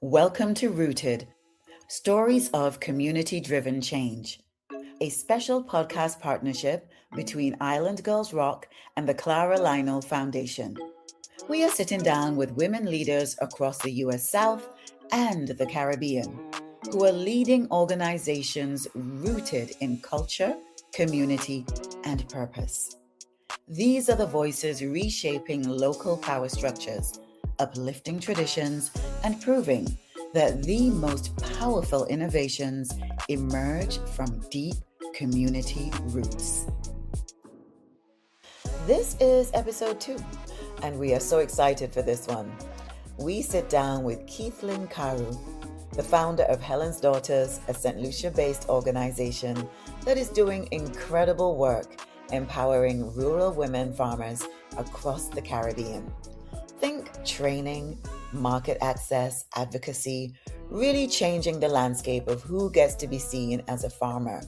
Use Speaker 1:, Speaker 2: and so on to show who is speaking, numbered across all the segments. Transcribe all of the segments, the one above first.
Speaker 1: Welcome to Rooted, Stories of Community-Driven Change, a special podcast partnership between Island Girls Rock and the Clara Lionel Foundation. We are sitting down with women leaders across the U.S. South and the Caribbean who are leading organizations rooted in culture, community, and purpose. These are the voices reshaping local power structures, uplifting traditions, and proving that the most powerful innovations emerge from deep community roots. This is episode 2, and we are so excited for this one. We sit down with Keithlin Caroo, the founder of Helen's Daughters, a Saint Lucia-based organization that is doing incredible work empowering rural women farmers across the Caribbean. Think training, market access, advocacy, really changing the landscape of who gets to be seen as a farmer,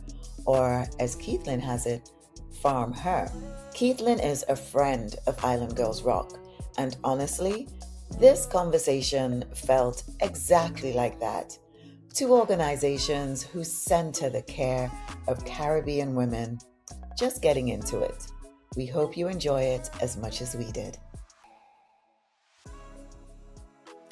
Speaker 1: or as Keithlin has it, farm her. Keithlin is a friend of Island Girls Rock, and honestly, this conversation felt exactly like that. Two organizations who center the care of Caribbean women. Just getting into it. We hope you enjoy it as much as we did.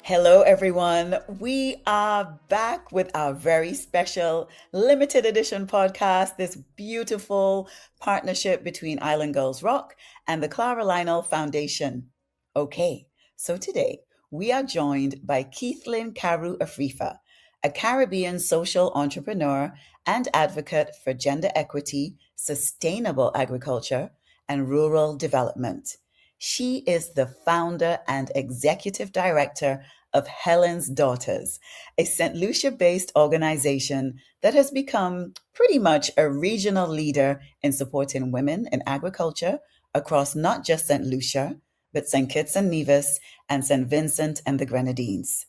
Speaker 1: Hello, everyone. We are back with our very special limited edition podcast, this beautiful partnership between Island Girls Rock and the Clara Lionel Foundation. Okay, so today we are joined by Keithlin Caroo-Afrifa, a Caribbean social entrepreneur and advocate for gender equity, sustainable agriculture, and rural development. She is the founder and executive director of Helen's Daughters, a Saint Lucia-based organization that has become pretty much a regional leader in supporting women in agriculture across not just Saint Lucia, but St. Kitts and Nevis and St. Vincent and the Grenadines.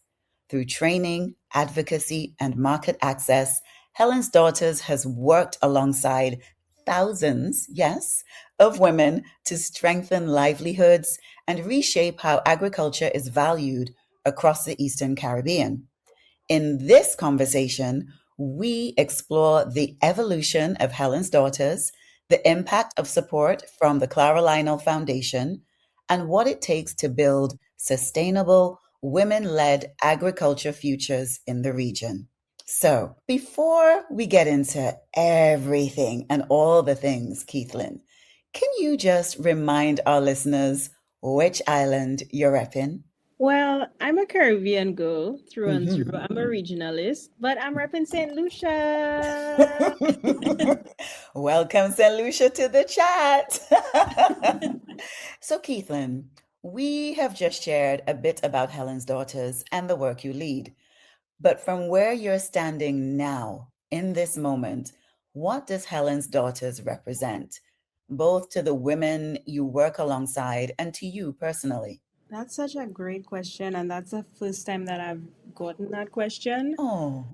Speaker 1: Through training, advocacy, and market access, Helen's Daughters has worked alongside thousands, yes, of women to strengthen livelihoods and reshape how agriculture is valued across the Eastern Caribbean. In this conversation, we explore the evolution of Helen's Daughters, the impact of support from the Clara Lionel Foundation, and what it takes to build sustainable, women-led agriculture futures in the region. So before we get into everything and all the things, Keithlin, can you just remind our listeners which island you're repping?
Speaker 2: Well, I'm a Caribbean girl through and through. I'm a regionalist, but I'm repping St. Lucia.
Speaker 1: Welcome, St. Lucia, to the chat. So, Keithlin, we have just shared a bit about Helen's Daughters and the work you lead. But from where you're standing now, in this moment, what does Helen's Daughters represent, both to the women you work alongside and to you personally?
Speaker 2: That's such a great question, and that's the first time that I've gotten that question.
Speaker 1: Oh,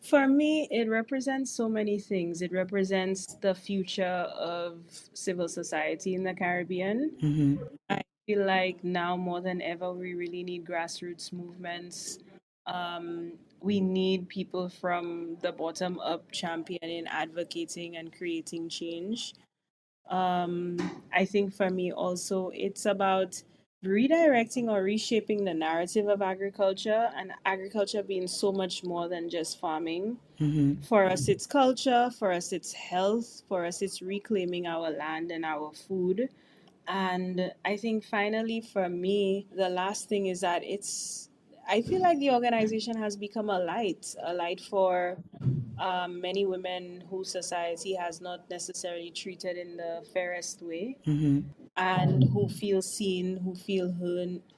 Speaker 2: For me, it represents so many things. It represents the future of civil society in the Caribbean.
Speaker 1: mm-hmm.
Speaker 2: I feel like now more than ever, we really need grassroots movements. We need people from the bottom up championing, advocating, and creating change. I think for me also, it's about redirecting or reshaping the narrative of agriculture, and agriculture being so much more than just farming.
Speaker 1: Mm-hmm.
Speaker 2: For us, it's culture. For us, it's health. For us, it's reclaiming our land and our food. And I think finally, for me, the last thing is that I feel like the organization has become a light for many women whose society has not necessarily treated in the fairest way,
Speaker 1: Mm-hmm.
Speaker 2: and who feel seen, who feel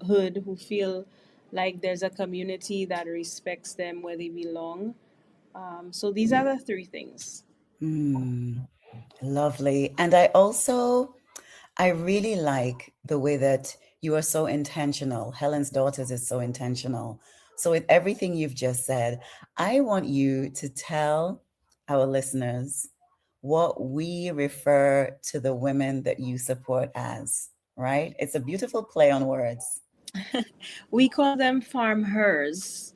Speaker 2: heard, who feel like there's a community that respects them where they belong. So these are the three things.
Speaker 1: Mm, lovely. And I really like the way that you are so intentional. Helen's Daughters is so intentional. So, with everything you've just said, I want you to tell our listeners what we refer to the women that you support as, right? It's a beautiful play on words.
Speaker 2: We call them farm hers.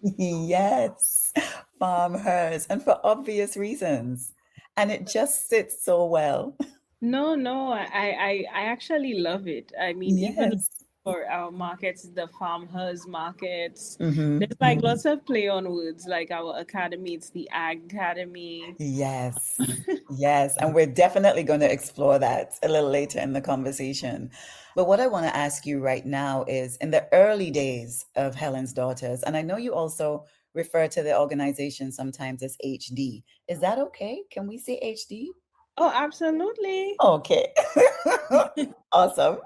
Speaker 1: Yes, farm hers, and for obvious reasons. And it just sits so well.
Speaker 2: No, no, I actually love it. I mean, even
Speaker 1: Yes.
Speaker 2: for our markets, the farmers markets,
Speaker 1: Hmm.
Speaker 2: there's like lots of play on words, like our academy, it's the Ag-cademy.
Speaker 1: Yes. Yes. And we're definitely going to explore that a little later in the conversation. But what I want to ask you right now is in the early days of Helen's Daughters, and I know you also refer to the organization sometimes as HD. Is that okay? Can we say HD?
Speaker 2: Oh, absolutely.
Speaker 1: Okay. Awesome.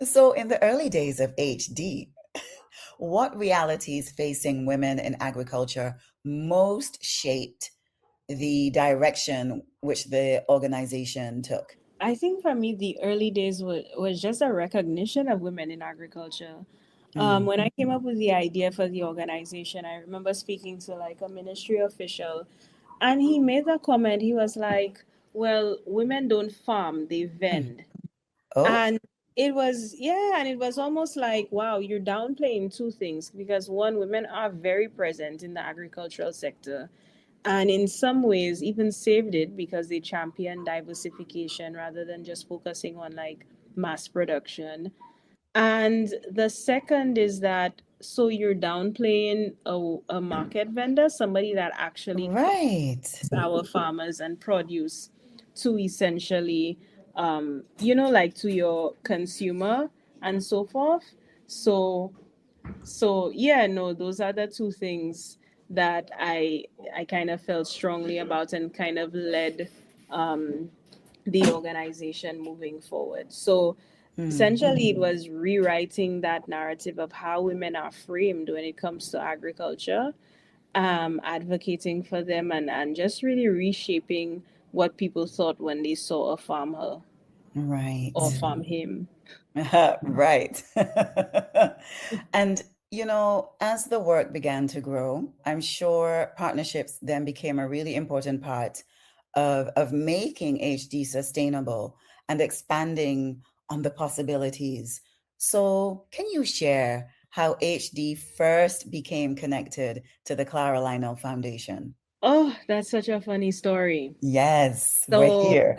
Speaker 1: So, in the early days of HD, what realities facing women in agriculture most shaped the direction which the organization took?
Speaker 2: I think for me, the early days was just a recognition of women in agriculture.
Speaker 1: Mm.
Speaker 2: When I came up with the idea for the organization, I remember speaking to like a ministry official, and he made that comment. He was like, "Well, women don't farm; they
Speaker 1: Mm.
Speaker 2: vend."
Speaker 1: Oh,
Speaker 2: And it was, yeah, and it was almost like, wow, you're downplaying two things because one, women are very present in the agricultural sector, and in some ways even saved it because they champion diversification rather than just focusing on like mass production. And the second is that so you're downplaying a market vendor, somebody that actually
Speaker 1: right.
Speaker 2: our farmers and produce to essentially, like to your consumer and so forth. So, so yeah, no, those are the two things that I kind of felt strongly about and kind of led um, the organization moving forward. So
Speaker 1: Mm.
Speaker 2: essentially, it was rewriting that narrative of how women are framed when it comes to agriculture, advocating for them, and just really reshaping what people thought when they saw a farmer or
Speaker 1: Right.
Speaker 2: farm him.
Speaker 1: Right. And, as the work began to grow, I'm sure partnerships then became a really important part of making HD sustainable and expanding on the possibilities. So, can you share how HD first became connected to the Clara Lionel Foundation?
Speaker 2: Oh, that's such a funny story.
Speaker 1: Yes, we're
Speaker 2: So,
Speaker 1: here.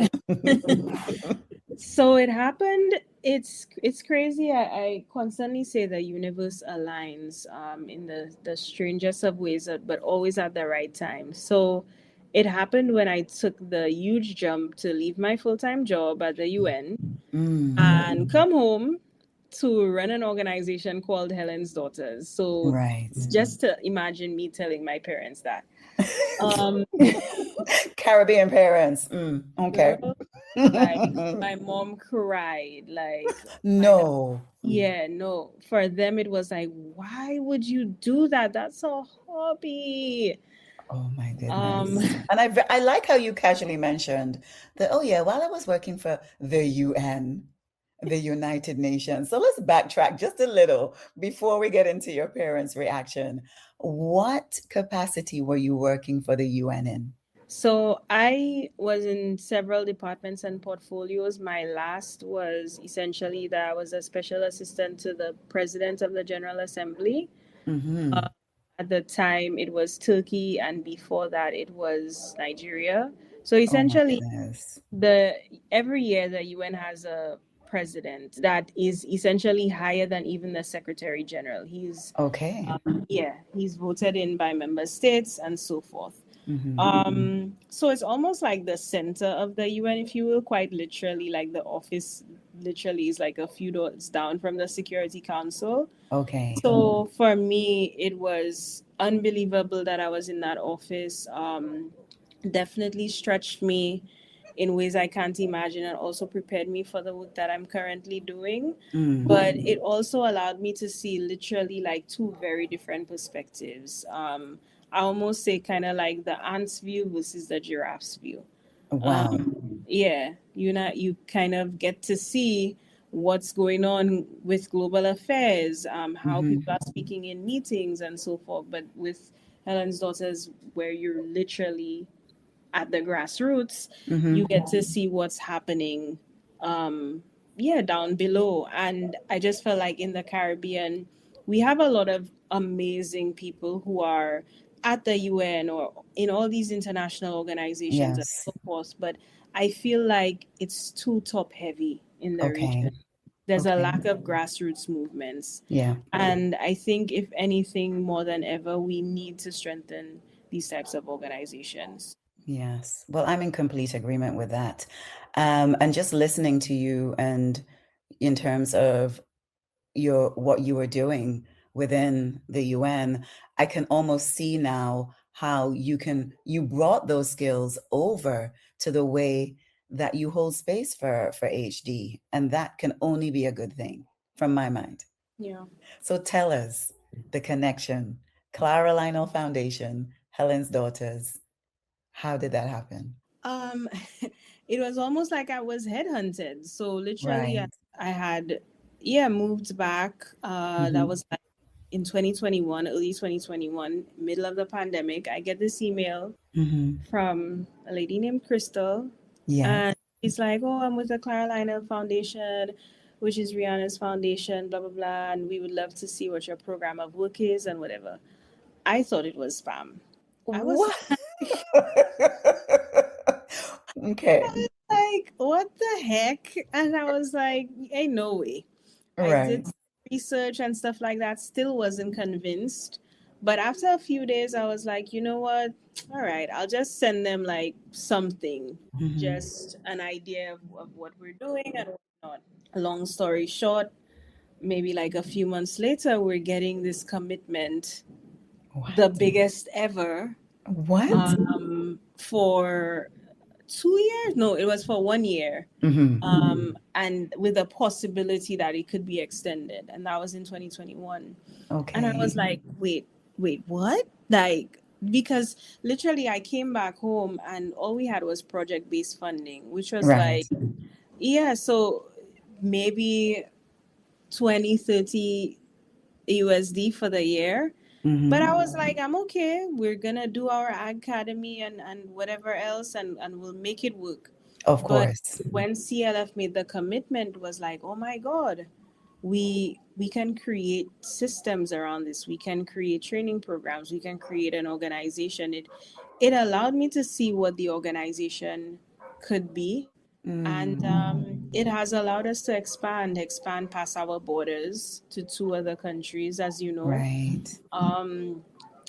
Speaker 2: so it happened. It's crazy. I constantly say the universe aligns in the strangest of ways, but always at the right time. So it happened when I took the huge jump to leave my full time job at the UN
Speaker 1: Mm,
Speaker 2: and come home to run an organization called Helen's Daughters. So
Speaker 1: right.
Speaker 2: just to imagine me telling my parents that. Um,
Speaker 1: Caribbean parents. Okay.
Speaker 2: Girl, like my mom cried. Like my
Speaker 1: No.
Speaker 2: yeah, no. For them it was like, why would you do that? That's a hobby.
Speaker 1: Oh my
Speaker 2: Um
Speaker 1: goodness. And I like how you casually mentioned that, oh yeah, while I was working for the UN, the United Nations. So let's backtrack just a little before we get into your parents' reaction. What capacity were you working for the UN in?
Speaker 2: so I was in several departments and portfolios. My last was essentially that I was a special assistant to the president of the General Assembly.
Speaker 1: Mm-hmm.
Speaker 2: At the time it was Turkey, and before that it was Nigeria. So
Speaker 1: Oh my
Speaker 2: essentially
Speaker 1: goodness.
Speaker 2: the every year the UN has a president that is essentially higher than even the Secretary General. He's
Speaker 1: Okay.
Speaker 2: yeah, he's voted in by member states and so forth.
Speaker 1: Mm-hmm.
Speaker 2: So it's almost like the center of the UN, if you will, quite literally, like the office literally is like a few doors down from the Security Council.
Speaker 1: Okay.
Speaker 2: So for me, it was unbelievable that I was in that office. Definitely stretched me in ways I can't imagine and also prepared me for the work that I'm currently doing.
Speaker 1: Mm.
Speaker 2: But it also allowed me to see literally like two very different perspectives. I almost say kind of like the ant's view versus the giraffe's view.
Speaker 1: Wow.
Speaker 2: Yeah, you kind of get to see what's going on with global affairs, how
Speaker 1: Mm-hmm.
Speaker 2: people are speaking in meetings and so forth. But with Helen's Daughters, where you're literally at the grassroots,
Speaker 1: Mm-hmm.
Speaker 2: you get to see what's happening. Um, down below. And I just felt like in the Caribbean, we have a lot of amazing people who are at the UN or in all these international organizations and
Speaker 1: Yes.
Speaker 2: so forth. But I feel like it's too top heavy in the
Speaker 1: Okay.
Speaker 2: region. There's a
Speaker 1: Okay.
Speaker 2: lack of grassroots movements.
Speaker 1: Yeah.
Speaker 2: And I think, if anything, more than ever, we need to strengthen these types of organizations.
Speaker 1: Yes. Well, I'm in complete agreement with that. And just listening to you and in terms of what you were doing within the UN, I can almost see now how you brought those skills over to the way that you hold space for HD. And that can only be a good thing from my mind.
Speaker 2: Yeah.
Speaker 1: So tell us the connection. Clara Lionel Foundation, Helen's Daughters. How did that happen?
Speaker 2: Um, it was almost like I was headhunted. So literally,
Speaker 1: Right.
Speaker 2: I had, moved back. That
Speaker 1: Mm-hmm.
Speaker 2: was like in 2021, early 2021, middle of the pandemic. I get this email
Speaker 1: Mm-hmm.
Speaker 2: from a lady named Crystal,
Speaker 1: Yes.
Speaker 2: and she's like, "Oh, I'm with the Carolina Foundation, which is BreAnna's foundation, blah blah blah, and we would love to see what your program of work is and whatever." I thought it was spam. I was
Speaker 1: What? Okay.
Speaker 2: like, what the heck? And I was like, ain't no way. I
Speaker 1: Right.
Speaker 2: did some research and stuff like that, still wasn't convinced. But after a few days, I was like, you know what? All right, I'll just send them like something,
Speaker 1: Mm-hmm.
Speaker 2: just an idea of what we're doing and whatnot. Long story short, maybe like a few months later, we're getting this commitment, the
Speaker 1: What?
Speaker 2: biggest ever,
Speaker 1: What?
Speaker 2: for 2 years. No, it was for 1 year,
Speaker 1: Mm-hmm.
Speaker 2: and with a possibility that it could be extended, and that was in 2021. And I was
Speaker 1: Okay.
Speaker 2: like, wait, what? Like, because literally I came back home and all we had was project based funding, which was
Speaker 1: Right.
Speaker 2: like, yeah, so maybe 20, 30 USD for the year. But I
Speaker 1: Mm-hmm.
Speaker 2: was like, I'm okay. We're gonna do our Ag-cademy and whatever else, and we'll make it work.
Speaker 1: Of
Speaker 2: But
Speaker 1: course.
Speaker 2: when CLF made the commitment, was like, oh my God, we can create systems around this. We can create training programs. We can create an organization. It allowed me to see what the organization could be, and
Speaker 1: Mm.
Speaker 2: it has allowed us to expand past our borders to two other countries, as you know.
Speaker 1: Right.
Speaker 2: um,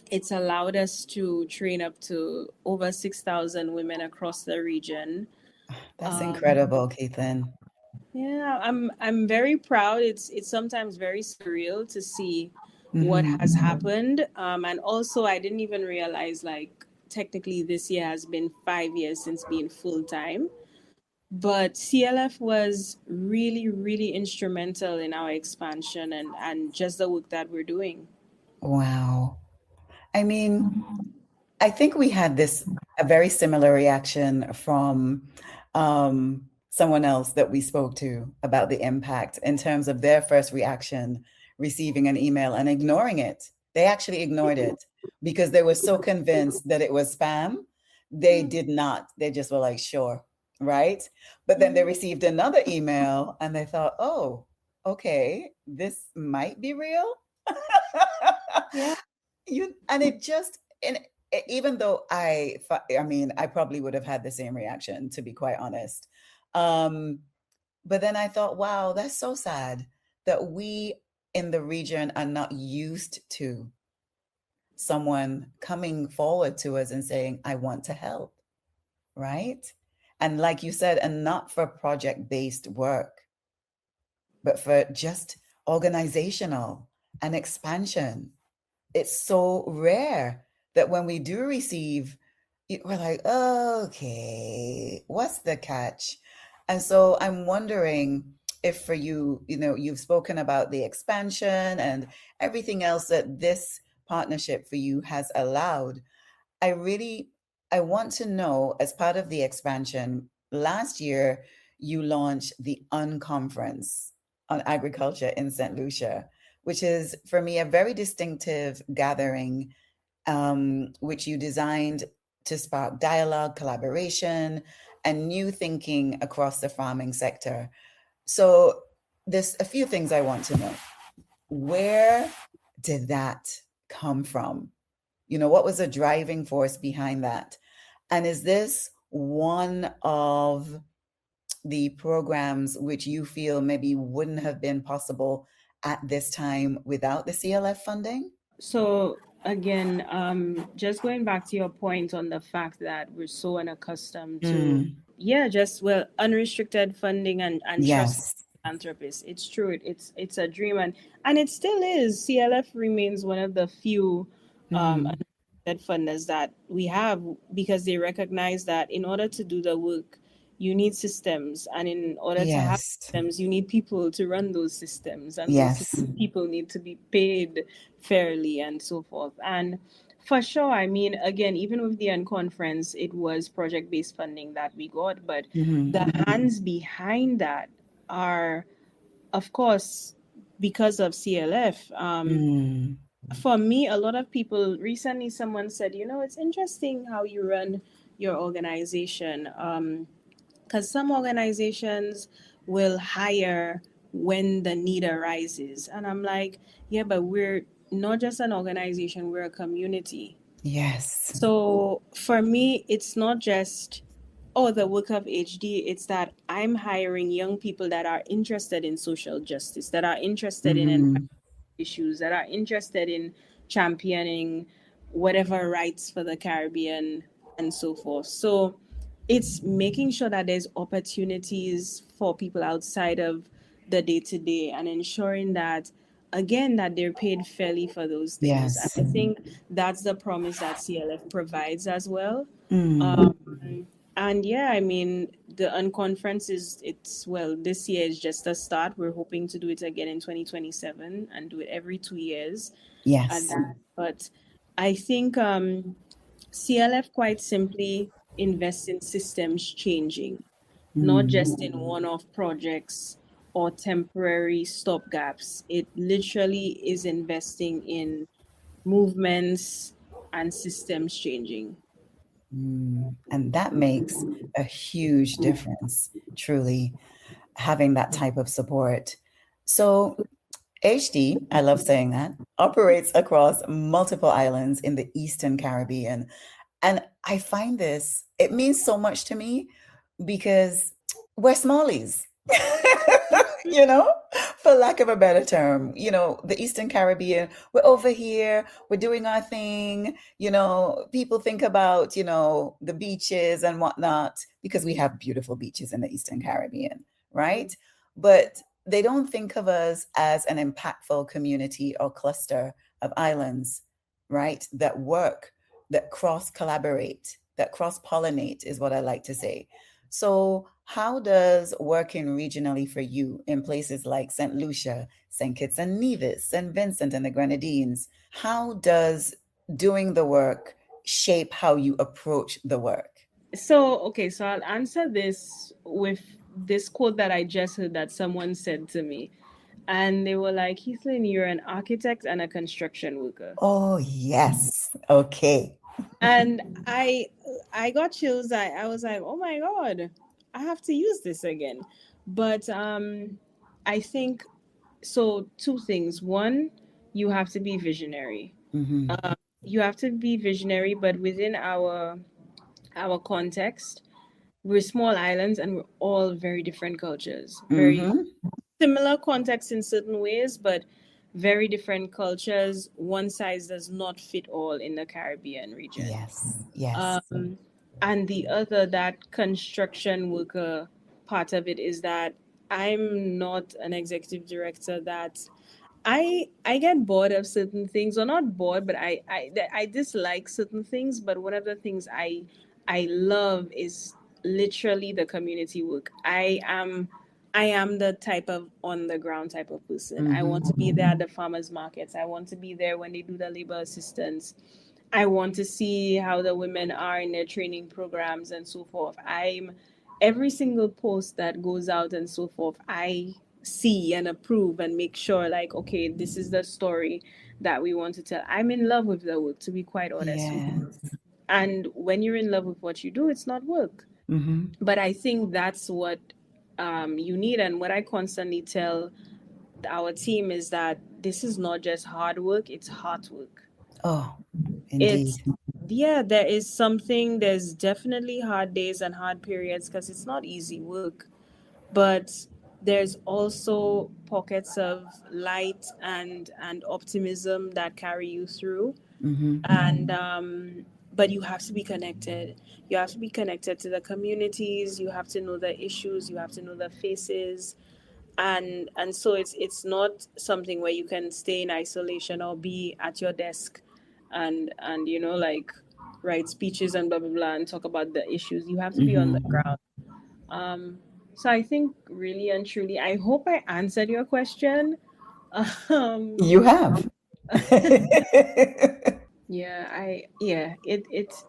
Speaker 2: it's allowed us to train up to over 6,000 women across the region.
Speaker 1: That's
Speaker 2: Um,
Speaker 1: incredible, Keithlin.
Speaker 2: yeah, I'm very proud. It's sometimes very surreal to see what
Speaker 1: Mm-hmm.
Speaker 2: has happened. And also, I didn't even realize, like, technically this year has been 5 years since being full time. But CLF was really, really instrumental in our expansion and just the work that we're doing.
Speaker 1: Wow. I mean, I think we had a very similar reaction from someone else that we spoke to about the impact in terms of their first reaction receiving an email and ignoring it. They actually ignored it because they were so convinced that it was spam. They
Speaker 2: Mm,
Speaker 1: did not. They just were like, sure, right? But then they
Speaker 2: mhm.
Speaker 1: received another email and they thought, oh, okay, this might be real.
Speaker 2: Yeah.
Speaker 1: And it just and even though I mean I probably would have had the same reaction, to be quite honest. um but then I thought, wow, that's so sad that we in the region are not used to someone coming forward to us and saying, I want to help, right? And like you said, and not for project based work, but for just organizational and expansion. It's so rare that when we do receive, we're like, okay, what's the catch? And so I'm wondering if for you, you've spoken about the expansion and everything else that this partnership for you has allowed. I really, I want to know, as part of the expansion, last year you launched the Unconference on Agriculture in St. Lucia, which is for me a very distinctive gathering, which you designed to spark dialogue, collaboration, and new thinking across the farming sector. So there's a few things I want to know. Where did that come from? What was the driving force behind that? And is this one of the programs which you feel maybe wouldn't have been possible at this time without the CLF funding?
Speaker 2: So again, just going back to your point on the fact that we're so unaccustomed to,
Speaker 1: Mm,
Speaker 2: yeah, just well, unrestricted funding and trust
Speaker 1: yes.
Speaker 2: philanthropists. It's true. It's a dream, and it still is. CLF remains one of the few
Speaker 1: Mm,
Speaker 2: unrestricted funders that we have, because they recognize that in order to do the work, you need systems, and in order to have
Speaker 1: yes.
Speaker 2: systems, you need people to run those systems, and those
Speaker 1: Yes.
Speaker 2: people need to be paid fairly and so forth. And for sure, I mean, again, even with the Unconference, it was project based funding that we got, but
Speaker 1: Mm-hmm.
Speaker 2: the hands behind that are, of course, because of CLF.
Speaker 1: Mm,
Speaker 2: For me, a lot of people recently, someone said, it's interesting how you run your organization. Because some organizations will hire when the need arises. And I'm like, yeah, but we're not just an organization, we're a community.
Speaker 1: yes.
Speaker 2: So for me, it's not just, oh, the work of HD, it's that I'm hiring young people that are interested in social justice, that are interested in
Speaker 1: Mm-hmm.
Speaker 2: issues, that are interested in championing whatever rights for the Caribbean and so forth. So it's making sure that there's opportunities for people outside of the day to day, and ensuring that, again, that they're paid fairly for those things. And
Speaker 1: Yes.
Speaker 2: I think that's the promise that CLF provides as well.
Speaker 1: Mm,
Speaker 2: And yeah, I mean, the Unconference is, it's, well, this year is just a start. We're hoping to do it again in 2027 and do it every 2 years at
Speaker 1: yes.
Speaker 2: that. But I think CLF quite simply invests in systems changing, not
Speaker 1: Mm,
Speaker 2: just in one off projects or temporary stopgaps. It literally is investing in movements and systems changing.
Speaker 1: and that makes a huge difference, truly, having that type of support. So, HD, I love saying that, operates across multiple islands in the Eastern Caribbean. And I find this, it means so much to me because we're smallies, you know, for lack of a better term. The Eastern Caribbean, we're over here, we're doing our thing. People think about, the beaches and whatnot because we have beautiful beaches in the Eastern Caribbean, right? But they don't think of us as an impactful community or cluster of islands, right? That cross collaborate, that cross pollinate is what I like to say. So, how does working regionally for you in places like St. Lucia, St. Kitts and Nevis, St. Vincent and the Grenadines, how does doing the work shape how you approach the work?
Speaker 2: So, okay, so I'll answer this with this quote that I just heard that someone said to me. And they were like, Keithlin, you're an architect and a construction worker.
Speaker 1: Oh, yes. Okay.
Speaker 2: And I got chills. I was like, oh my God, I have to use this again. But I think so, two things. One, you have to be visionary.
Speaker 1: Mm-hmm.
Speaker 2: You have to be visionary, but within our context, we're small islands and we're all very different cultures, very
Speaker 1: Mm-hmm.
Speaker 2: similar contexts in certain ways, but very different cultures. One size does not fit all in the Caribbean region.
Speaker 1: Yes. Yes.
Speaker 2: Um, and the other, that construction worker part of it, is that I'm not an executive director that I get bored of certain things, or not bored, but I dislike certain things. But one of the things I love is literally the community work. I am the type of on the ground type of person. I want
Speaker 1: Mm-hmm.
Speaker 2: to be there at the farmers markets. I want to be there when they do the labor assistance. I want to see how the women are in their training programs and so forth. I'm every single post that goes out and so forth, I see and approve and make sure, like, okay, this is the story that we want to tell. I'm in love with the work, to be quite honest with you.
Speaker 1: Yes.
Speaker 2: And when you're in love with what you do, it's not work.
Speaker 1: Mm-hmm.
Speaker 2: But I think that's what you need. And what I constantly tell our team is that this is not just hard work, it's hard work.
Speaker 1: Oh, indeed.
Speaker 2: It's, yeah, there is something, there's definitely hard days and hard periods because it's not easy work, but there's also pockets of light and optimism that carry you through.
Speaker 1: Mm-hmm.
Speaker 2: And but you have to be connected. You have to be connected to the communities. You have to know the issues. You have to know the faces. And so it's not something where you can stay in isolation or be at your desk and like write speeches and blah blah blah and talk about the issues. You have to be on the
Speaker 1: Mm-hmm.
Speaker 2: ground. So I think really and truly, I hope I answered your question. um
Speaker 1: You have.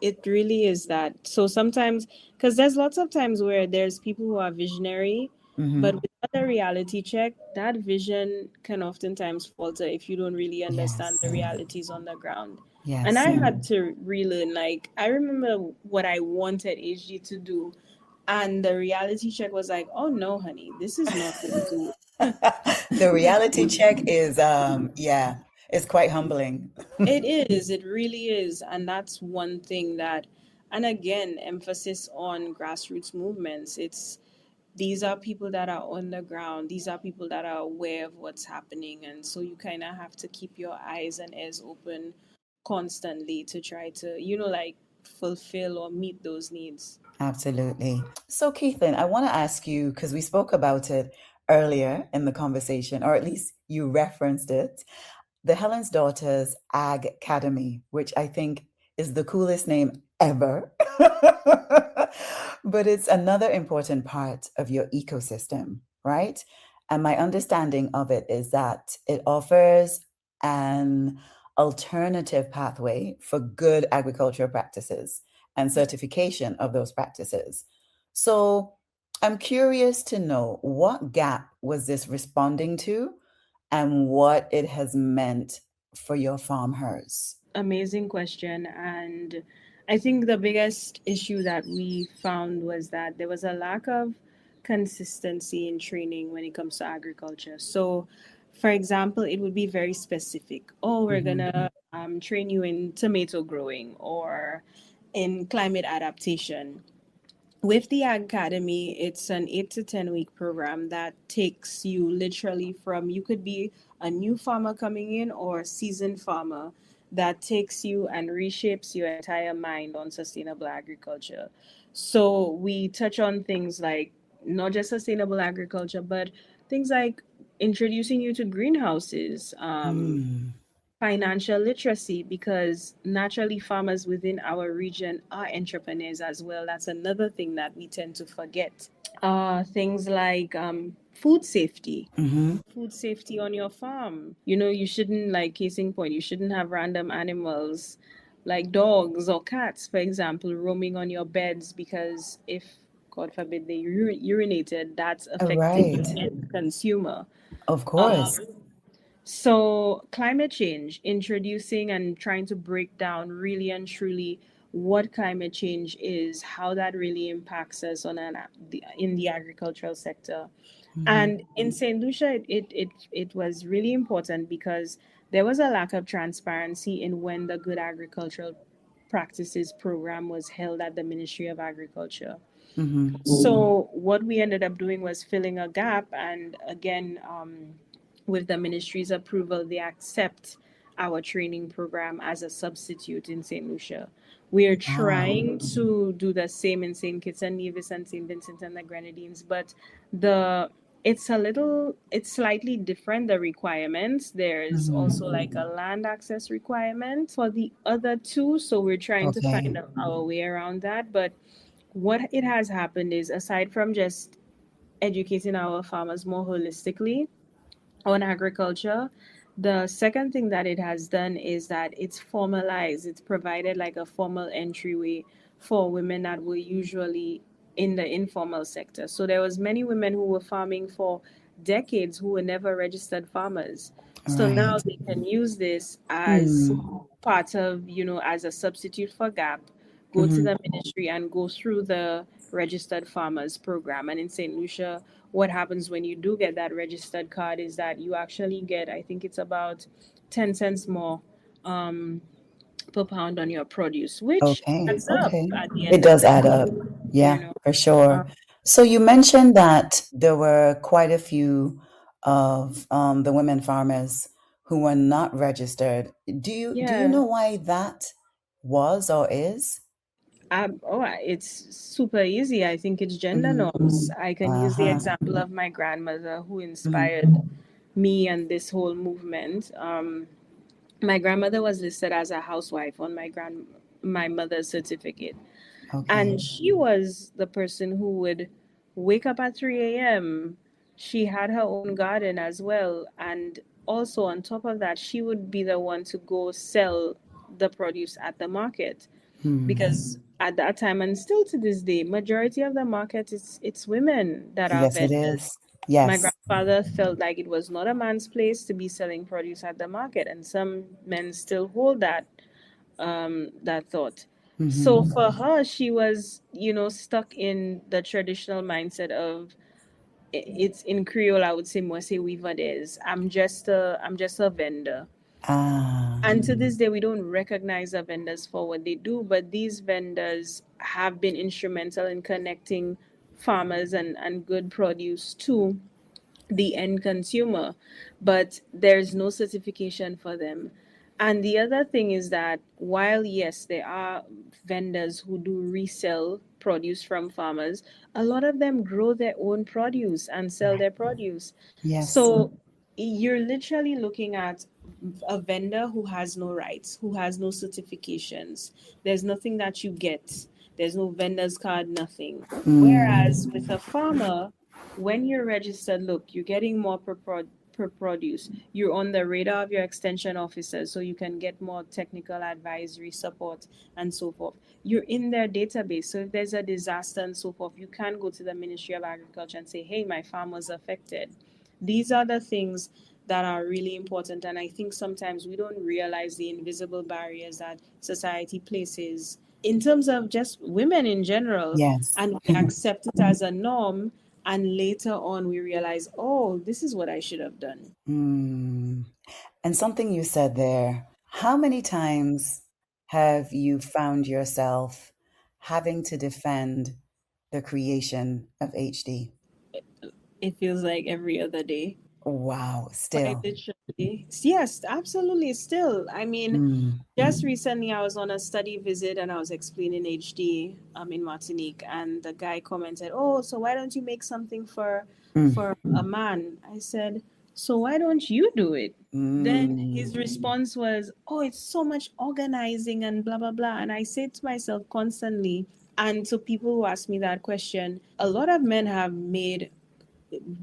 Speaker 2: it really is that. So sometimes, because there's lots of times where there's people who are visionary, but
Speaker 1: Mm-hmm.
Speaker 2: without a reality check, that vision can oftentimes falter if you don't really understand the
Speaker 1: Yes.
Speaker 2: realities on the ground. And
Speaker 1: Yes.
Speaker 2: I had to relearn. Like, I remember what I wanted HG to do, and the reality check was like, oh no, honey, this is not going to.
Speaker 1: The reality check is yeah, it's quite humbling.
Speaker 2: It is, it really is. And that's one thing that, and again, emphasis on grassroots movements. It's, these are people that are on the ground, these are people that are aware of what's happening. And so you kind of have to keep your eyes and ears open constantly to try to, like fulfill or meet those needs.
Speaker 1: Absolutely. So, Keithlin, I want to ask you because we spoke about it earlier in the conversation, or at least you referenced it. The Helen's Daughters Ag-cademy, which I think is the coolest name ever. But it's another important part of your ecosystem, right? And my understanding of it is that it offers an alternative pathway for good agricultural practices and certification of those practices. So I'm curious to know what gap was this responding to and what it has meant for your farmers.
Speaker 2: Amazing question. And I think the biggest issue that we found was that there was a lack of consistency in training when it comes to agriculture. So, for example, it would be very specific. Oh, we're
Speaker 1: Mm-hmm.
Speaker 2: gonna train you in tomato growing or in climate adaptation. With the Ag-cademy, it's an 8 to 10 week program that takes you literally from, you could be a new farmer coming in or a seasoned farmer, that takes you and reshapes your entire mind on sustainable agriculture. So we touch on things like not just sustainable agriculture, but things like introducing you to greenhouses,
Speaker 1: Mm,
Speaker 2: financial literacy, because naturally farmers within our region are entrepreneurs as well. That's another thing that we tend to forget. Things like food safety.
Speaker 1: mm-hmm.
Speaker 2: Food safety on your farm. You shouldn't, like, case in point, you shouldn't have random animals like dogs or cats, for example, roaming on your beds, because if, God forbid, they urinated, that's affecting
Speaker 1: Right.
Speaker 2: the end consumer.
Speaker 1: Of
Speaker 2: Um,
Speaker 1: course.
Speaker 2: so, climate change, introducing and trying to break down really and truly what climate change is, how that really impacts us in the agricultural sector.
Speaker 1: Mm-hmm.
Speaker 2: And in St. Lucia, it was really important because there was a lack of transparency in when the Good Agricultural Practices program was held at the Ministry of Agriculture.
Speaker 1: Mm-hmm.
Speaker 2: So what we ended up doing was filling a gap, and again, with the ministry's approval, they accept our training program as a substitute in St. Lucia. We are
Speaker 1: Wow.
Speaker 2: trying to do the same in St. Kitts and Nevis and St. Vincent and the Grenadines, but the it's slightly different, the requirements. There's
Speaker 1: Mm-hmm.
Speaker 2: also like a land access requirement for the other two, so we're trying to
Speaker 1: Okay.
Speaker 2: find our way around that. But what it has happened is, aside from just educating our farmers more holistically on agriculture, the second thing that it has done is that it's formalized. It's provided like a formal entryway for women that were usually in the informal sector. So there was many women who were farming for decades who were never registered farmers. So now
Speaker 1: Right.
Speaker 2: they can use this as
Speaker 1: Hmm.
Speaker 2: part of, as a substitute for GAP, go to
Speaker 1: Mm-hmm.
Speaker 2: the ministry and go through the registered farmers program. And in St. Lucia, what happens when you do get that registered card is that you actually get, I think it's about 10 cents more um, per pound on your produce, which
Speaker 1: Okay,
Speaker 2: adds up
Speaker 1: okay.
Speaker 2: at the
Speaker 1: It
Speaker 2: end of
Speaker 1: does
Speaker 2: the
Speaker 1: add
Speaker 2: day,
Speaker 1: up.
Speaker 2: you
Speaker 1: Yeah,
Speaker 2: know.
Speaker 1: for sure. So you mentioned that there were quite a few of the women farmers who were not registered. Do you
Speaker 2: Yeah.
Speaker 1: know why that was or is?
Speaker 2: It's super easy. I think it's gender
Speaker 1: Mm-hmm.
Speaker 2: norms. I can use the
Speaker 1: Uh-huh.
Speaker 2: example of my grandmother who
Speaker 1: Mm-hmm.
Speaker 2: inspired me and this whole movement. My grandmother was listed as a housewife on my mother's certificate,
Speaker 1: Okay.
Speaker 2: and she was the person who would wake up at 3 a.m. She had her own garden as well, and also on top of that, she would be the one to go sell the produce at the market,
Speaker 1: Hmm.
Speaker 2: because at that time and still to this day, majority of the market is it's women that are
Speaker 1: Yes, it
Speaker 2: vendors.
Speaker 1: is.
Speaker 2: My
Speaker 1: Yes.
Speaker 2: grandfather felt like it was not a man's place to be selling produce at the market, and some men still hold that thought. So
Speaker 1: Mm-hmm.
Speaker 2: for her, she was, stuck in the traditional mindset of it's in Creole, I would say moi c'est weaver. I'm just a vendor.
Speaker 1: Ah,
Speaker 2: And to this day, we don't recognize the vendors for what they do, but these vendors have been instrumental in connecting farmers and good produce to the end consumer, but there's no certification for them. And the other thing is that while, yes, there are vendors who do resell produce from farmers, a lot of them grow their own produce and sell
Speaker 1: right.
Speaker 2: their produce.
Speaker 1: Yes.
Speaker 2: So you're literally looking at a vendor who has no rights, who has no certifications. There's nothing that you get. There's no vendor's card, nothing. Whereas
Speaker 1: Mm.
Speaker 2: with a farmer, when you're registered, look, you're getting more per produce. You're on the radar of your extension officers, so you can get more technical advisory support and so forth. You're in their database, so if there's a disaster and so forth, you can go to the Ministry of Agriculture and say, hey, my farm was affected. These are the things that are really important, and I think sometimes we don't realize the invisible barriers that society places in terms of just women in general,
Speaker 1: Yes.
Speaker 2: and we accept it as a norm, and later on we realize, oh, this is what I should have done.
Speaker 1: Mm. And something you said there, how many times have you found yourself having to defend the creation of HD?
Speaker 2: It feels like every other day.
Speaker 1: Wow,
Speaker 2: Quite
Speaker 1: still.
Speaker 2: literally. Yes, absolutely. Still, I mean,
Speaker 1: Mm.
Speaker 2: just recently I was on a study visit and I was explaining HD in Martinique, and the guy commented, "Oh, so why don't you make something
Speaker 1: Mm.
Speaker 2: for a man?" I said, "So why don't you do it?" Then his
Speaker 1: Mm.
Speaker 2: response was, "Oh, it's so much organizing and blah blah blah." And I say to myself constantly, and to people who ask me that question, a lot of men have made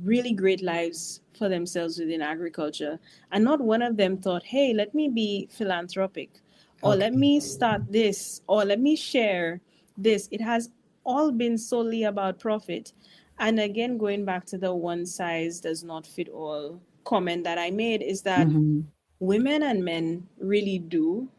Speaker 2: really great lives for themselves within agriculture. And not one of them thought, hey, let me be philanthropic, or let
Speaker 1: Okay.
Speaker 2: me start this, or let me share this. It has all been solely about profit. And again, going back to the one size does not fit all comment that I made, is that
Speaker 1: Mm-hmm.
Speaker 2: women and men really do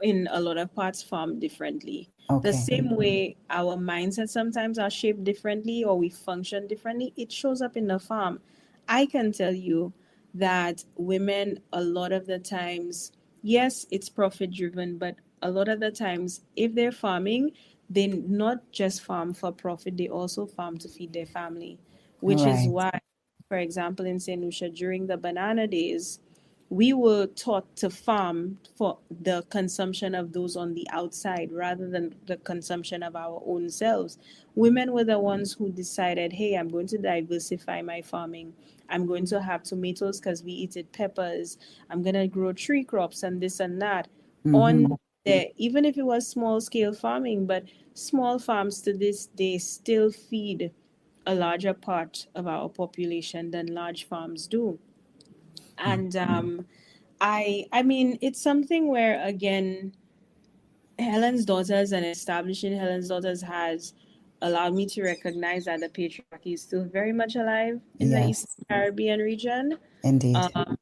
Speaker 2: in a lot of parts farm differently. The
Speaker 1: Okay.
Speaker 2: same way our mindsets sometimes are shaped differently or we function differently, it shows up in the farm. I can tell you that women, a lot of the times, yes, it's profit driven, but a lot of the times, if they're farming, they not just farm for profit, they also farm to feed their family, which is
Speaker 1: Right.
Speaker 2: why, for example, in Saint Lucia during the banana days, we were taught to farm for the consumption of those on the outside rather than the consumption of our own selves. Women were the ones who decided, hey, I'm going to diversify my farming. I'm going to have tomatoes because we eat it, peppers. I'm going to grow tree crops and this and that. On
Speaker 1: Mm-hmm.
Speaker 2: there, even if it was small scale farming, but small farms to this day still feed a larger part of our population than large farms do. And I mean, it's something where again, Helen's Daughters and establishing Helen's Daughters has allowed me to recognize that the patriarchy is still very much alive in the Eastern
Speaker 1: Yes,
Speaker 2: Caribbean region.
Speaker 1: indeed.
Speaker 2: Um,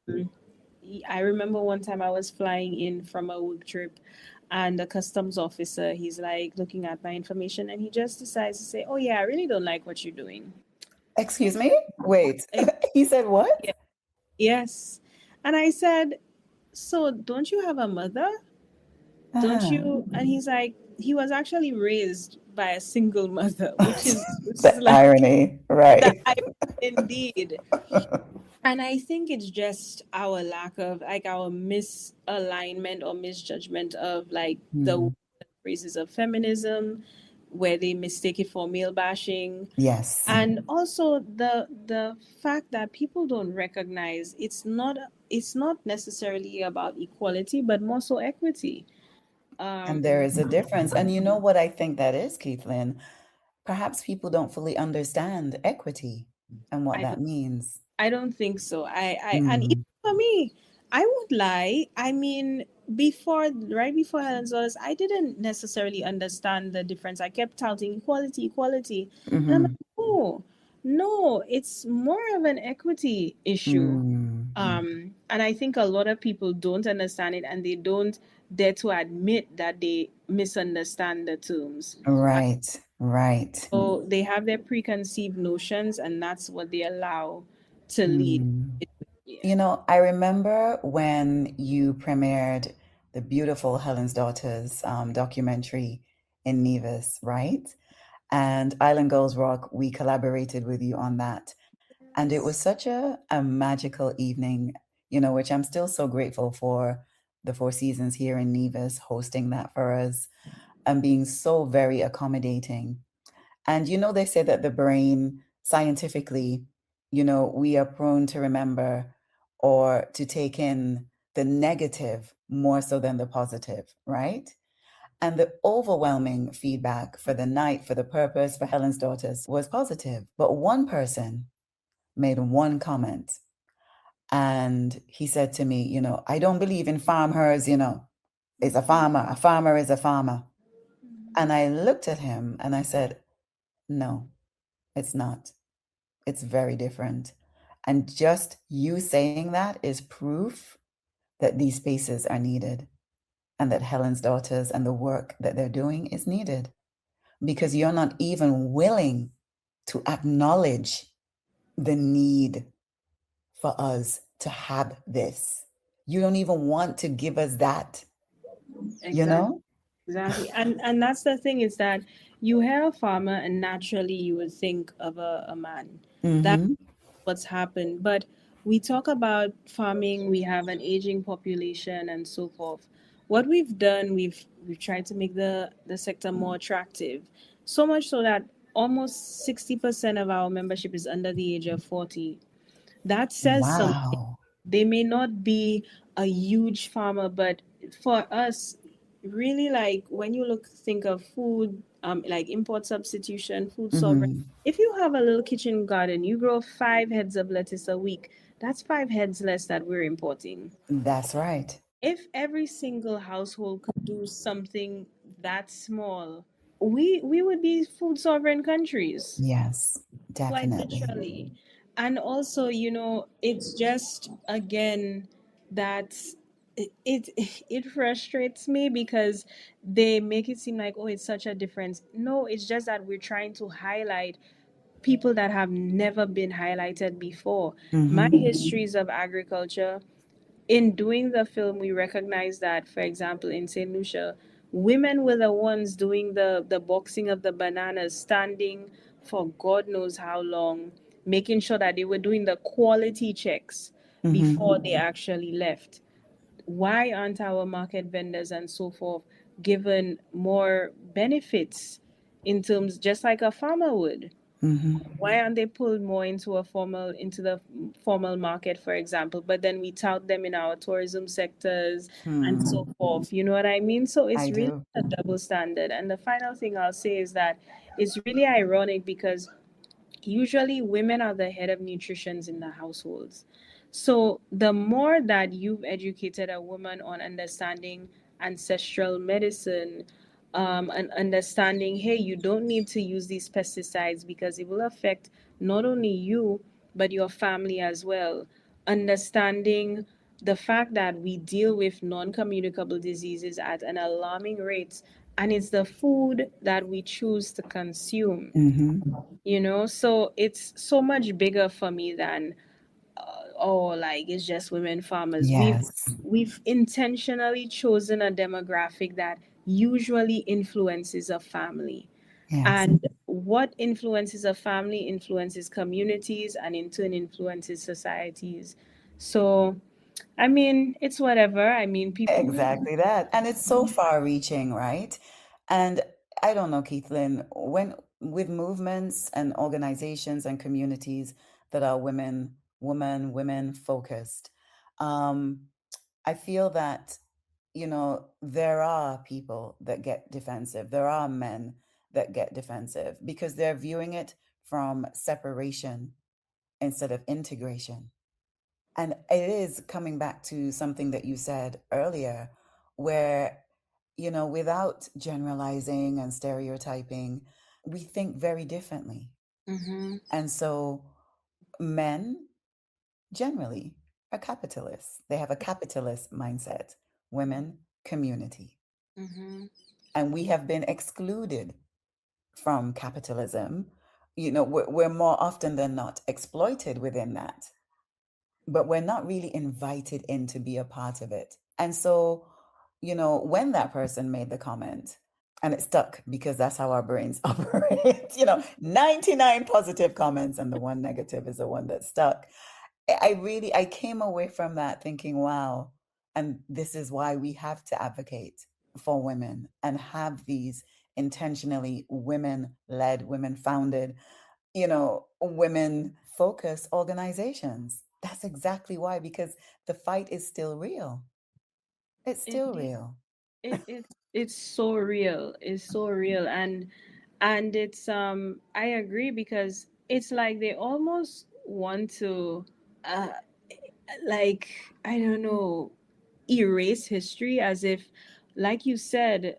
Speaker 2: I remember one time I was flying in from a work trip, and the customs officer, he's like looking at my information, and he just decides to say, "Oh yeah, I really don't like what you're doing."
Speaker 1: Excuse me? Wait.
Speaker 2: Ex-
Speaker 1: He said
Speaker 2: yeah,
Speaker 1: what?
Speaker 2: yes, and I said, "So don't you have a mother? Don't
Speaker 1: Uh-huh.
Speaker 2: you?" And he's like, he was actually raised by a single mother, which is
Speaker 1: The
Speaker 2: like
Speaker 1: irony,
Speaker 2: that.
Speaker 1: right?
Speaker 2: Indeed. And I think it's just our lack of, like, our misalignment or misjudgment of, like, the
Speaker 1: Hmm.
Speaker 2: phrases of feminism, where they mistake it for male bashing,
Speaker 1: Yes.
Speaker 2: and also the fact that people don't recognize it's not necessarily about equality, but more so equity.
Speaker 1: And there
Speaker 2: Um,
Speaker 1: is a difference. And you know what I think that is, Keithlin? Perhaps people don't fully understand equity and what
Speaker 2: I
Speaker 1: that means.
Speaker 2: I don't think so. And even
Speaker 1: Mm.
Speaker 2: for me, I won't lie. I mean, right before Helen's Laws, I didn't necessarily understand the difference. I kept touting equality, equality. And I'm like,
Speaker 1: Hmm.
Speaker 2: oh, no, it's more of an equity issue.
Speaker 1: Mm.
Speaker 2: And I think a lot of people don't understand it, and they don't dare to admit that they misunderstand the terms.
Speaker 1: Right, right.
Speaker 2: So they have their preconceived notions, and that's what they allow to lead.
Speaker 1: Mm.
Speaker 2: Yeah.
Speaker 1: You know, I remember when you premiered the beautiful Helen's Daughters documentary in Nevis, right? And Island Girls Rock, we collaborated with you on that. And it was
Speaker 2: Yes.
Speaker 1: such a magical evening, which I'm still so grateful for the Four Seasons here in Nevis hosting that for us and being so very accommodating. And they say that the brain, scientifically, we are prone to remember or to take in the negative more so than the positive, right? And the overwhelming feedback for the night, for the purpose, for Helen's Daughters was positive. But one person made one comment and he said to me, I don't believe in farmers, is a farmer. A farmer is a farmer. And I looked at him and I said, no, it's not. It's very different. And just you saying that is proof that these spaces are needed and that Helen's Daughters and the work that they're doing is needed because you're not even willing to acknowledge the need for us to have this. You don't even want to give us that, you
Speaker 2: Exactly.
Speaker 1: know?
Speaker 2: Exactly. And that's the thing, is that you hear a farmer and naturally you would think of a man. That's
Speaker 1: Mm-hmm.
Speaker 2: what's happened. But we talk about farming, we have an aging population and so forth. What we've done, we've tried to make the sector more attractive. So much so that almost 60% of our membership is under the age of 40. That says something.
Speaker 1: Wow.
Speaker 2: They may not be a huge farmer, but for us, really, like, when you think of food, like import substitution, food sovereign.
Speaker 1: Mm-hmm.
Speaker 2: If you have a little kitchen garden, you grow 5 heads of lettuce a week. That's 5 heads less that we're importing.
Speaker 1: That's right.
Speaker 2: If every single household could do something that small, we would be food sovereign countries.
Speaker 1: Yes,
Speaker 2: Quite
Speaker 1: definitely.
Speaker 2: literally. And also, it's just, again, that it it frustrates me because they make it seem like, oh, it's such a difference. No, it's just that we're trying to highlight people that have never been highlighted before. My
Speaker 1: Mm-hmm.
Speaker 2: histories of agriculture, in doing the film, we recognize that, for example, in Saint Lucia, women were the ones doing the boxing of the bananas, standing for God knows how long, making sure that they were doing the quality checks
Speaker 1: Mm-hmm.
Speaker 2: before they actually left. Why aren't our market vendors and so forth given more benefits in terms, just like a farmer would?
Speaker 1: Mm-hmm.
Speaker 2: Why aren't they pulled more into the formal market, for example, but then we tout them in our tourism sectors and
Speaker 1: Hmm.
Speaker 2: so forth? You know what I mean? So
Speaker 1: I
Speaker 2: it's really
Speaker 1: do.
Speaker 2: a double standard. And the final thing I'll say is that it's really ironic because usually women are the head of nutritions in the households. So the more that you've educated a woman on understanding ancestral medicine, and understanding, hey, you don't need to use these pesticides because it will affect not only you but your family as well. Understanding the fact that we deal with non-communicable diseases at an alarming rate, and it's the food that we choose to consume,
Speaker 1: Mm-hmm.
Speaker 2: so it's so much bigger for me than oh, like it's just women farmers.
Speaker 1: Yes.
Speaker 2: We've intentionally chosen a demographic that usually influences a family.
Speaker 1: Yes.
Speaker 2: And what influences a family influences communities and in turn influences societies. So, I mean, it's whatever. I mean, people.
Speaker 1: Exactly that. And it's so far reaching, right? And I don't know, Keithlin, when with movements and organizations and communities that are women focused, um, I feel that, there are people that get defensive. There are men that get defensive because they're viewing it from separation instead of integration. And it is coming back to something that you said earlier, where, without generalizing and stereotyping, we think very differently.
Speaker 2: Mm-hmm,
Speaker 1: And so men generally are capitalists. They have a capitalist mindset. Women, community.
Speaker 2: mm-hmm.
Speaker 1: And we have been excluded from capitalism. We're more often than not exploited within that, but we're not really invited in to be a part of it. And so, when that person made the comment, and it stuck because that's how our brains operate, 99 positive comments and the one negative is the one that stuck. I came away from that thinking, wow, and this is why we have to advocate for women and have these intentionally women led, women founded, women focused organizations. That's exactly why, because the fight is still real. It's still
Speaker 2: Indeed.
Speaker 1: real.
Speaker 2: It's so real. It's so real. And it's I agree because it's like they almost want to uh like I don't know, erase history as if, like you said,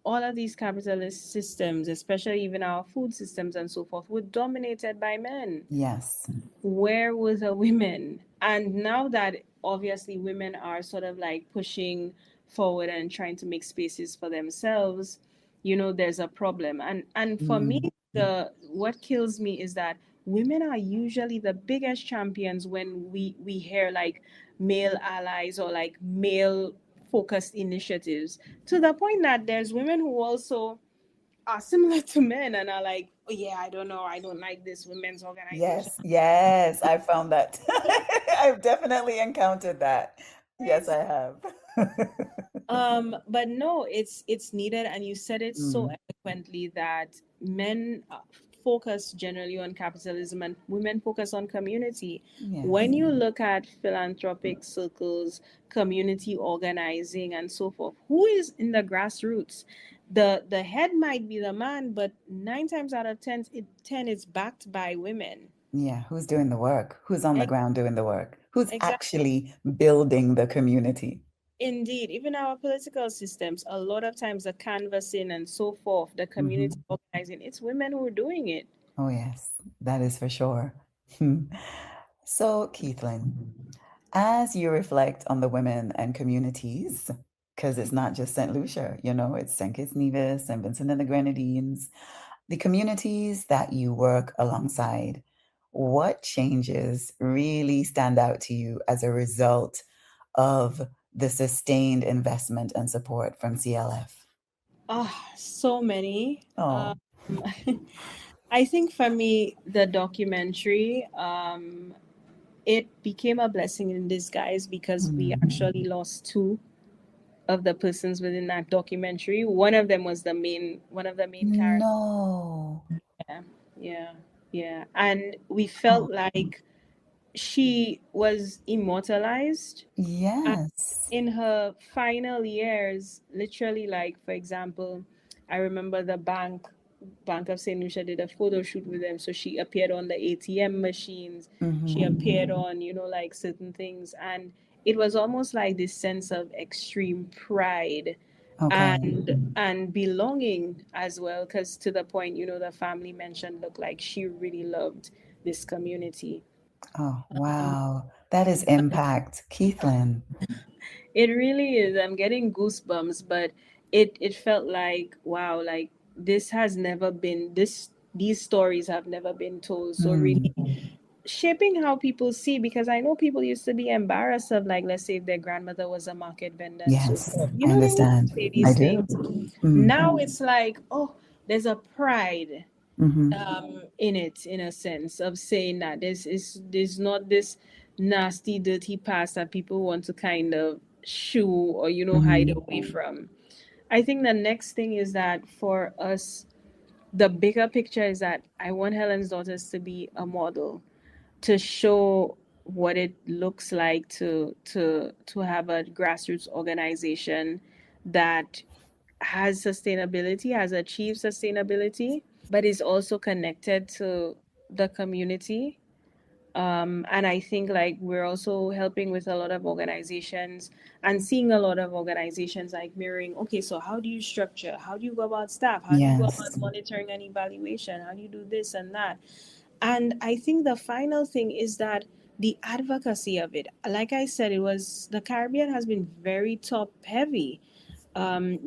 Speaker 2: all of these capitalist systems, especially even our food systems and so forth, were dominated by men.
Speaker 1: Yes.
Speaker 2: Where were the women? And now that obviously women are sort of like pushing forward and trying to make spaces for themselves, there's a problem. And for me,
Speaker 1: Mm,
Speaker 2: the what kills me is that women are usually the biggest champions when we hear like male allies or like male focused initiatives, to the point that there's women who also are similar to men and are like, oh yeah, I don't know, I don't like this women's organization.
Speaker 1: yes, yes, I found that. I've definitely encountered that. Yes, I have.
Speaker 2: But no, it's needed, and you said it so
Speaker 1: Mm,
Speaker 2: eloquently that men focus generally on capitalism and women focus on community. When
Speaker 1: yes,
Speaker 2: you look at philanthropic circles, community organizing, and so forth, who is in the grassroots? The head might be the man, but 9 times out of 10, it's backed by women.
Speaker 1: yeah. Who's doing the work? Who's on the
Speaker 2: Ex-
Speaker 1: ground doing the work? Who's
Speaker 2: Exactly.
Speaker 1: actually building the community?
Speaker 2: Indeed, even our political systems, a lot of times the canvassing and so forth, the community
Speaker 1: Hmm.
Speaker 2: organizing, it's women who are doing it.
Speaker 1: Oh, yes, that is for sure. So, Keithlin, as you reflect on the women and communities, because it's not just St. Lucia, it's St. Kitts Nevis, St. Vincent and the Grenadines, the communities that you work alongside, what changes really stand out to you as a result of the sustained investment and support from CLF?
Speaker 2: Ah, so many.
Speaker 1: Oh,
Speaker 2: I think for me, the documentary, it became a blessing in disguise because we
Speaker 1: mm,
Speaker 2: actually lost two of the persons within that documentary. One of them was one of the main characters.
Speaker 1: no.
Speaker 2: Yeah, yeah, yeah. And we
Speaker 1: Oh,
Speaker 2: felt like she was immortalized. And
Speaker 1: yes.
Speaker 2: in her final years, literally, like for example, I remember the Bank of Saint Lucia did a photo shoot with them. So she appeared on the ATM machines. She
Speaker 1: Hmm.
Speaker 2: appeared on, like certain things, and it was almost like this sense of extreme pride
Speaker 1: Okay.
Speaker 2: and belonging as well. Because to the point, the family mentioned, look, like she really loved this community.
Speaker 1: Oh,
Speaker 2: Um,
Speaker 1: wow. That is impact, Keithlin.
Speaker 2: It really is. I'm getting goosebumps, but it felt like wow, like this has never been this these stories have never been told. So really
Speaker 1: Mm,
Speaker 2: shaping how people see, because I know people used to be embarrassed of, like, let's say if their grandmother was a market vendor and so
Speaker 1: yes,
Speaker 2: forth. You
Speaker 1: I
Speaker 2: know, they used to
Speaker 1: understand.
Speaker 2: say
Speaker 1: I
Speaker 2: these
Speaker 1: do.
Speaker 2: things.
Speaker 1: Mm,
Speaker 2: Now it's like, oh, there's a pride
Speaker 1: hmm
Speaker 2: in it, in a sense of saying that there's not this nasty dirty past that people want to kind of shoo or hide
Speaker 1: hmm
Speaker 2: away from. I think the next thing is that for us, the bigger picture is that I want Helen's daughters to be a model, to show what it looks like to have a grassroots organization that has sustainability, has achieved sustainability, but is also connected to the community. And I think, like, we're also helping with a lot of organizations and seeing a lot of organizations like mirroring, okay, so how do you structure? How do you go about staff? How do you go about
Speaker 1: Yes.
Speaker 2: monitoring and evaluation? How do you do this and that? And I think the final thing is that the advocacy of it, like I said, it was the Caribbean has been very top heavy.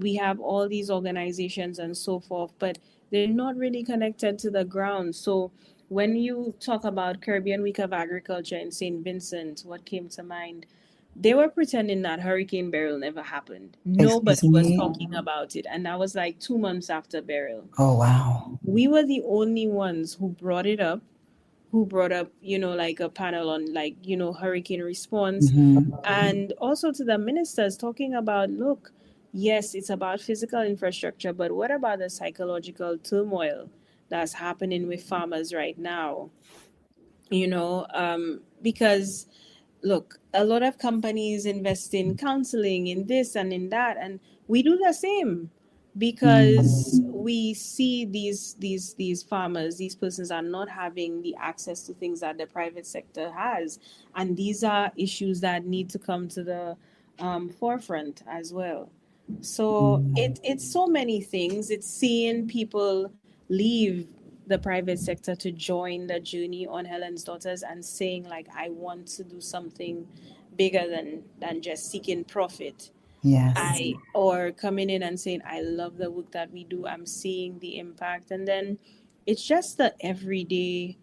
Speaker 2: We have all these organizations and so forth, but they're not really connected to the ground. So when you talk about Caribbean Week of Agriculture in St. Vincent, what came to mind? They were pretending that Hurricane Beryl never happened.
Speaker 1: Excuse
Speaker 2: Nobody was
Speaker 1: me.
Speaker 2: talking about it. And that was like 2 months after Beryl.
Speaker 1: Oh, wow.
Speaker 2: We were the only ones who brought up, like a panel on, like, hurricane response,
Speaker 1: Hmm
Speaker 2: and also to the ministers talking about, look, yes, it's about physical infrastructure, but what about the psychological turmoil that's happening with farmers right now? Because look, a lot of companies invest in counseling, in this and in that, and we do the same because we see these farmers, these persons are not having the access to things that the private sector has, and these are issues that need to come to the forefront as well. So it's so many things. It's seeing people leave the private sector to join the journey on Helen's Daughters and saying, like, I want to do something bigger than just seeking profit.
Speaker 1: Yes.
Speaker 2: I Or coming in and saying, I love the work that we do. I'm seeing the impact. And then it's just the everyday,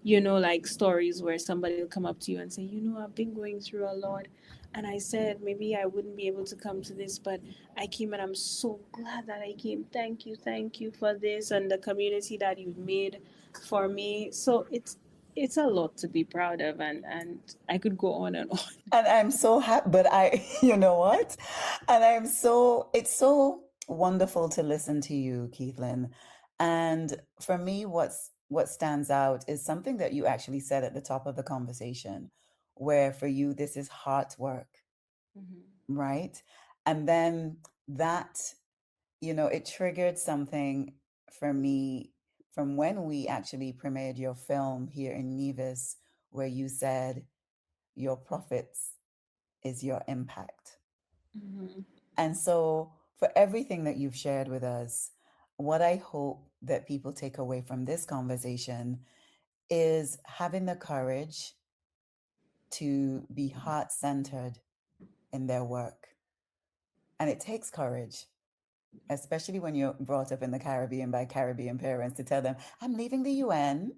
Speaker 2: like stories where somebody will come up to you and say, I've been going through a lot. And I said, maybe I wouldn't be able to come to this, but I came and I'm so glad that I came. Thank you for this and the community that you've made for me. So it's a lot to be proud of, and I could go on and on.
Speaker 1: And I'm so happy, but you know what? And it's so wonderful to listen to you, Keithlin. And for me, what stands out is something that you actually said at the top of the conversation, where for you, this is heart work, right? And then that, it triggered something for me from when we actually premiered your film here in Nevis, where you said your profits is your impact.
Speaker 2: Mhm.
Speaker 1: And so, for everything that you've shared with us, what I hope that people take away from this conversation is having the courage to be heart centered in their work. And it takes courage, especially when you're brought up in the Caribbean by Caribbean parents, to tell them, I'm leaving the UN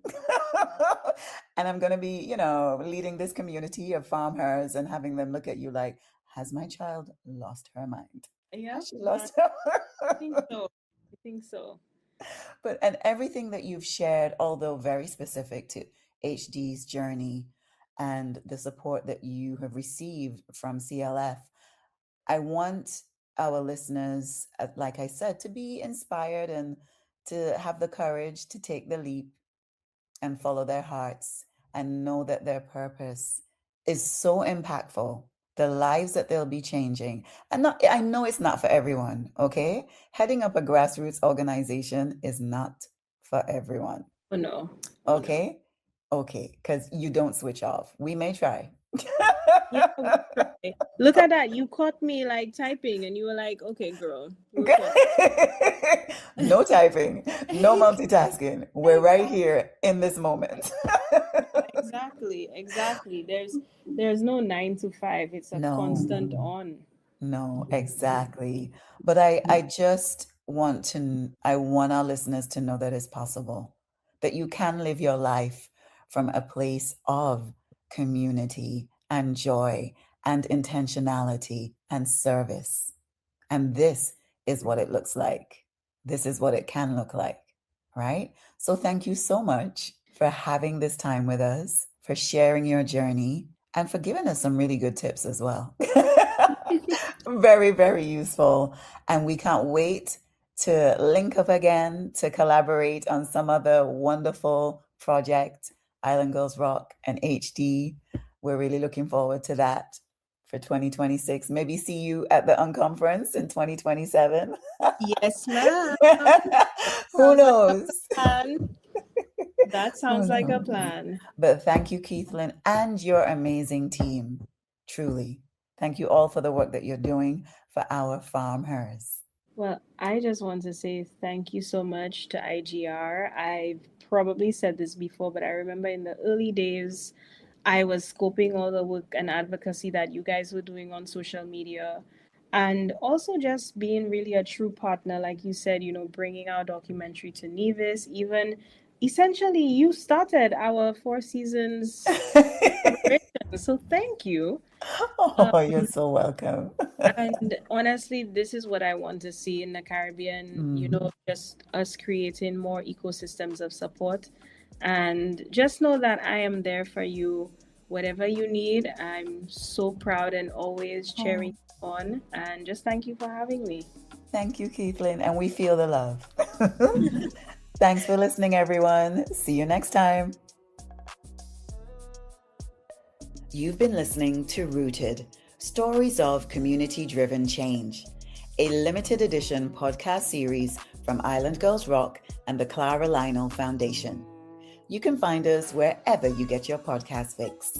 Speaker 1: and I'm going to be, leading this community of farmers, and having them look at you like, has my child lost her mind?
Speaker 2: Yep,
Speaker 1: Has she
Speaker 2: I
Speaker 1: lost her
Speaker 2: think
Speaker 1: mind?
Speaker 2: so. I think so.
Speaker 1: And everything that you've shared, although very specific to HD's journey and the support that you have received from CLF, I want our listeners, like I said, to be inspired and to have the courage to take the leap and follow their hearts and know that their purpose is so impactful. The lives that they'll be changing. And not, I know it's not for everyone, okay? Heading up a grassroots organization is not for everyone,
Speaker 2: Oh no. Oh no.
Speaker 1: okay? Okay, because you don't switch off. We may try.
Speaker 2: Yeah, we try. Look at that. You caught me like typing and you were like, okay, girl, work on
Speaker 1: No typing, no
Speaker 2: it.
Speaker 1: multitasking. We're right
Speaker 2: Exactly.
Speaker 1: here in this moment.
Speaker 2: Exactly. There's no 9 to 5. It's a
Speaker 1: No.
Speaker 2: constant on.
Speaker 1: No, exactly. But I just I want our listeners to know that it's possible, that you can live your life from a place of community and joy and intentionality and service. And this is what it looks like. This is what it can look like, right? So thank you so much for having this time with us, for sharing your journey, and for giving us some really good tips as well. Very, very useful. And we can't wait to link up again to collaborate on some other wonderful project, Island Girls Rock and HD. We're really looking forward to that for 2026. Maybe see you at the Unconference in 2027.
Speaker 2: Yes, ma'am.
Speaker 1: Who
Speaker 2: Sounds like a
Speaker 1: knows?
Speaker 2: plan. That
Speaker 1: Who
Speaker 2: sounds like a
Speaker 1: knows?
Speaker 2: plan.
Speaker 1: But thank you, Keithlin, and your amazing team. Truly. Thank you all for the work that you're doing for our farmers.
Speaker 2: Well, I just want to say thank you so much to IGR. I've probably said this before, but I remember in the early days, I was scoping all the work and advocacy that you guys were doing on social media. And also just being really a true partner, like you said, bringing our documentary to Nevis. Even essentially, you started our Four Seasons collaboration. So thank you.
Speaker 1: Oh, you're so welcome.
Speaker 2: And honestly, this is what I want to see in the Caribbean,
Speaker 1: Mm,
Speaker 2: just us creating more ecosystems of support. And just know that I am there for you, whatever you need. I'm so proud and always cheering
Speaker 1: oh,
Speaker 2: you on. And just thank you for having me.
Speaker 1: thank you, Keithlin, and we feel the love. Thanks for listening, everyone. See you next time. You've been listening to Rooted, Stories of Community-Driven Change, a limited edition podcast series from Island Girls Rock and the Clara Lionel Foundation. You can find us wherever you get your podcast fix.